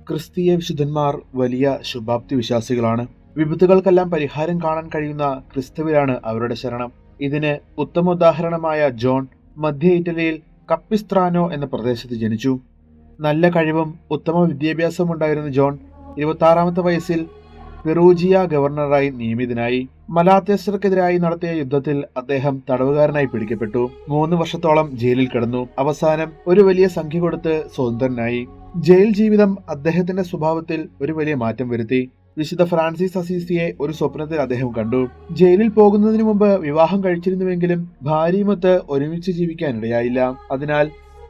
ക്രിസ്തീയ വിശുദ്ധന്മാർ വലിയ ശുഭാപ്തി വിശ്വാസികളാണ്. വിപത്തുകൾക്കെല്ലാം പരിഹാരം കാണാൻ കഴിയുന്ന ക്രിസ്തുവിലാണ് അവരുടെ ശരണം. ഇതിന് ഉത്തമ ഉദാഹരണമായ ജോൺ മധ്യ ഇറ്റലിയിൽ കപ്പിസ്ത്രാനോ എന്ന പ്രദേശത്ത് ജനിച്ചു. നല്ല കഴിവും ഉത്തമ വിദ്യാഭ്യാസവും ഉണ്ടായിരുന്ന ജോൺ 26-ാമത്തെ വയസ്സിൽ പെറൂജിയ ഗവർണറായി നിയമിതനായി. മലാത്യസ്ഥർക്കെതിരായി നടത്തിയ യുദ്ധത്തിൽ അദ്ദേഹം തടവുകാരനായി പിടിക്കപ്പെട്ടു. 3 വർഷത്തോളം ജയിലിൽ കിടന്നു. അവസാനം ഒരു വലിയ സംഖ്യ കൊടുത്ത് സ്വതന്ത്രനായി. ജയിൽ ജീവിതം അദ്ദേഹത്തിന്റെ സ്വഭാവത്തിൽ ഒരു വലിയ മാറ്റം വരുത്തി. വിശുദ്ധ ഫ്രാൻസിസ് അസീസിയെ ഒരു സ്വപ്നത്തിൽ അദ്ദേഹം കണ്ടു. ജയിലിൽ പോകുന്നതിന് മുമ്പ് വിവാഹം കഴിച്ചിരുന്നുവെങ്കിലും ഭാര്യയുമൊത്ത് ഒരുമിച്ച് ജീവിക്കാനിടയായില്ല. അതിനാൽ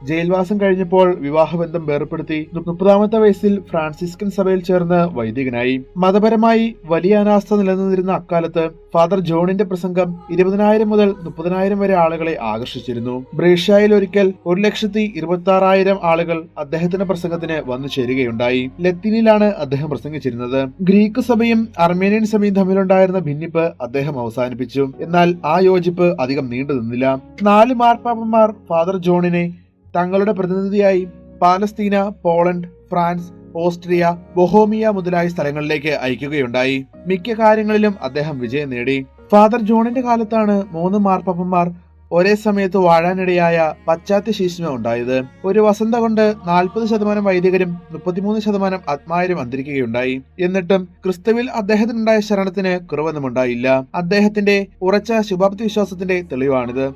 ജയിൽവാസം കഴിഞ്ഞപ്പോൾ വിവാഹബന്ധം വേർപ്പെടുത്തി. 30-ാമത്തെ വയസ്സിൽ ഫ്രാൻസിസ്കൻ സഭയിൽ ചേർന്ന് വൈദികനായി. മതപരമായി വലിയ അനാസ്ഥ നിലനിന്നിരുന്ന അക്കാലത്ത് ഫാദർ ജോണിന്റെ പ്രസംഗം 20,000 മുതൽ 30,000 വരെ ആളുകളെ ആകർഷിച്ചിരുന്നു. ബ്രേഷ്യയിൽ ഒരിക്കൽ 1,26,000 ആളുകൾ അദ്ദേഹത്തിന്റെ പ്രസംഗത്തിന് വന്നു ചേരുകയുണ്ടായി. ലത്തീനിലാണ് അദ്ദേഹം പ്രസംഗിച്ചിരുന്നത്. ഗ്രീക്ക് സഭയും അർമേനിയൻ സഭയും തമ്മിലുണ്ടായിരുന്ന ഭിന്നിപ്പ് അദ്ദേഹം അവസാനിപ്പിച്ചു. എന്നാൽ ആ യോജിപ്പ് അധികം നീണ്ടു നിന്നില്ല. 4 മാർപ്പാപ്പന്മാർ ഫാദർ ജോണിനെ തങ്ങളുടെ പ്രതിനിധിയായി പാലസ്തീന, പോളണ്ട്, ഫ്രാൻസ്, ഓസ്ട്രിയ, ബൊഹോമിയ മുതലായ സ്ഥലങ്ങളിലേക്ക് അയക്കുകയുണ്ടായി. മിക്ക കാര്യങ്ങളിലും അദ്ദേഹം വിജയം നേടി. ഫാദർ ജോണിന്റെ കാലത്താണ് 3 മാർപ്പാപ്പന്മാർ ഒരേ സമയത്ത് വാഴാനിടയായ പശ്ചാത്യ ശീഷ്മ ഉണ്ടായത്. ഒരു വസന്ത കൊണ്ട് 40% വൈദികരും 33% ആത്മാരും അന്തരിക്കുകയുണ്ടായി. എന്നിട്ടും ക്രിസ്തുവിൽ അദ്ദേഹത്തിനുണ്ടായ ശരണത്തിന് കുറവൊന്നുമുണ്ടായില്ല. അദ്ദേഹത്തിന്റെ ഉറച്ച ശുഭാപ്തി വിശ്വാസത്തിന്റെ തെളിവാണിത്.